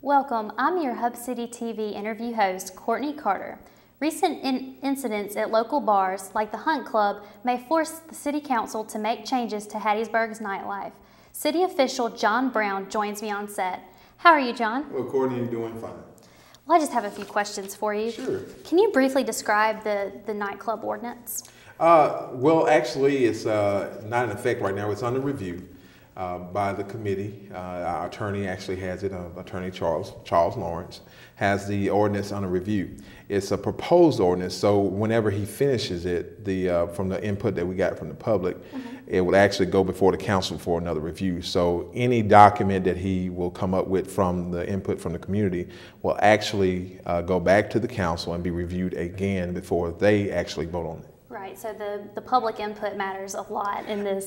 Welcome, I'm your Hub City TV interview host, Courtney Carter. Recent incidents at local bars, like the Hunt Club, may force the City Council to make changes to Hattiesburg's nightlife. City official John Brown joins me on set. How are you, John? Well, Courtney, you're doing fine. Well, I just have a few questions for you. Sure. Can you briefly describe the nightclub ordinance? Well, actually, it's not in effect right now. It's under review by the committee. Our attorney actually has it. Attorney Charles Lawrence has the ordinance under review. It's a proposed ordinance, so whenever he finishes it, from the input that we got from the public, it will actually go before the council for another review. So any document that he will come up with from the input from the community will actually go back to the council and be reviewed again before they actually vote on it. Right, so the public input matters a lot in this.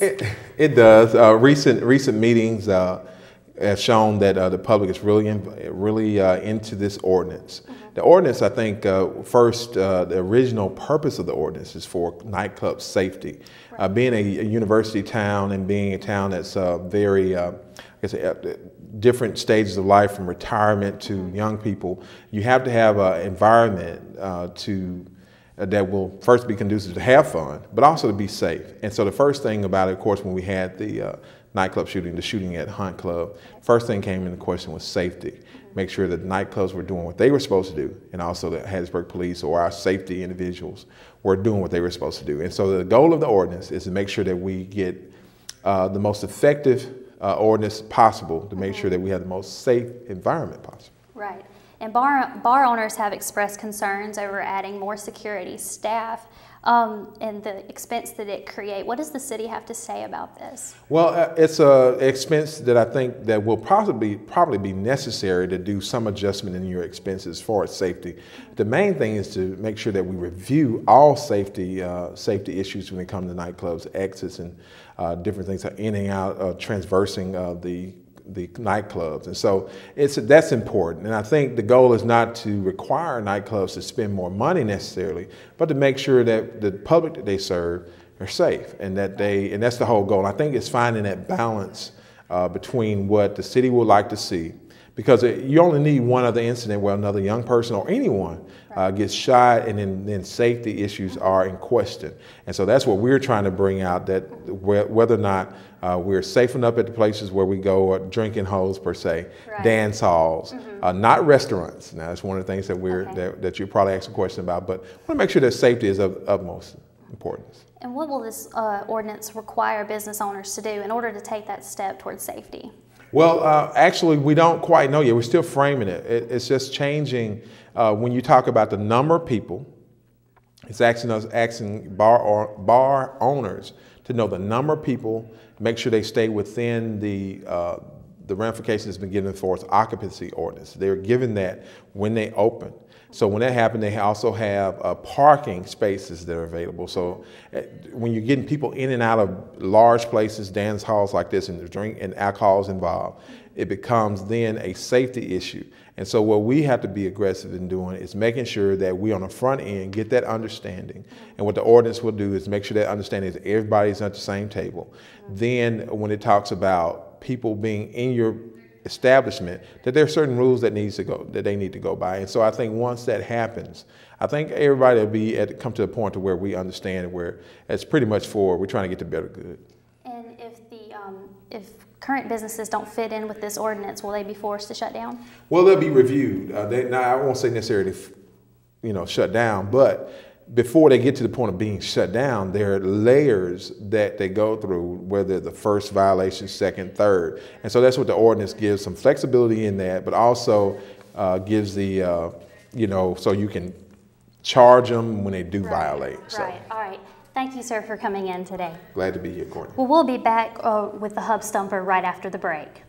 It does. Recent meetings have shown that the public is really into this ordinance. The ordinance, I think, first, the original purpose of the ordinance is for nightclub safety. Right. Being a university town and being a town that's very, I guess, different stages of life from retirement to young people, you have to have an environment that will first be conducive to have fun, but also to be safe. And so the first thing about it, of course, when we had the nightclub shooting, the shooting at Hunt Club, first thing came into question was safety. Make sure that nightclubs were doing what they were supposed to do, and also the Hattiesburg police or our safety individuals were doing what they were supposed to do. And so the goal of the ordinance is to make sure that we get the most effective ordinance possible to make sure that we have the most safe environment possible. Right. And bar owners have expressed concerns over adding more security staff and the expense that it creates. What does the city have to say about this? Well, it's an expense that I think that will probably be necessary to do some adjustment in your expenses as far as safety. The main thing is to make sure that we review all safety issues when it comes to nightclubs, exits, and different things, in and out, transversing the nightclubs. And so that's important. And I think the goal is not to require nightclubs to spend more money necessarily, but to make sure that the public that they serve are safe, and that's the whole goal. And I think it's finding that balance between what the city would like to see, because you only need one other incident where another young person or anyone gets shot, and then safety issues are in question. And so that's what we're trying to bring out, that whether or not we're safe enough at the places where we go, drinking holes per se, dance halls, not restaurants. Now, that's one of the things that that you probably ask a question about, but we want to make sure that safety is of utmost importance. And what will this ordinance require business owners to do in order to take that step towards safety? Well, actually, we don't quite know yet. We're still framing it. It's changing. When you talk about the number of people, it's asking bar owners to know the number of people, make sure they stay within the ramifications that's been given for its occupancy ordinance. They're given that when they open. So when that happens, they also have parking spaces that are available. So when you're getting people in and out of large places, dance halls like this, and the drink and alcohol is involved, it becomes then a safety issue. And so what we have to be aggressive in doing is making sure that we on the front end get that understanding. And what the ordinance will do is make sure that understanding is everybody's at the same table. Then when it talks about people being in your establishment, that there are certain rules that they need to go by. And so I think once that happens, I think everybody will come to a point to where we understand where it's pretty much we're trying to get to better good. And if current businesses don't fit in with this ordinance, will they be forced to shut down? Well, they'll be reviewed. Now, I won't say necessarily, shut down, but before they get to the point of being shut down, there are layers that they go through, whether the first violation, second, third. And so that's what the ordinance gives, some flexibility in that, but also gives so you can charge them when they do violate. So. Right, all right. Thank you, sir, for coming in today. Glad to be here, Courtney. Well, we'll be back with the Hub Stumper right after the break.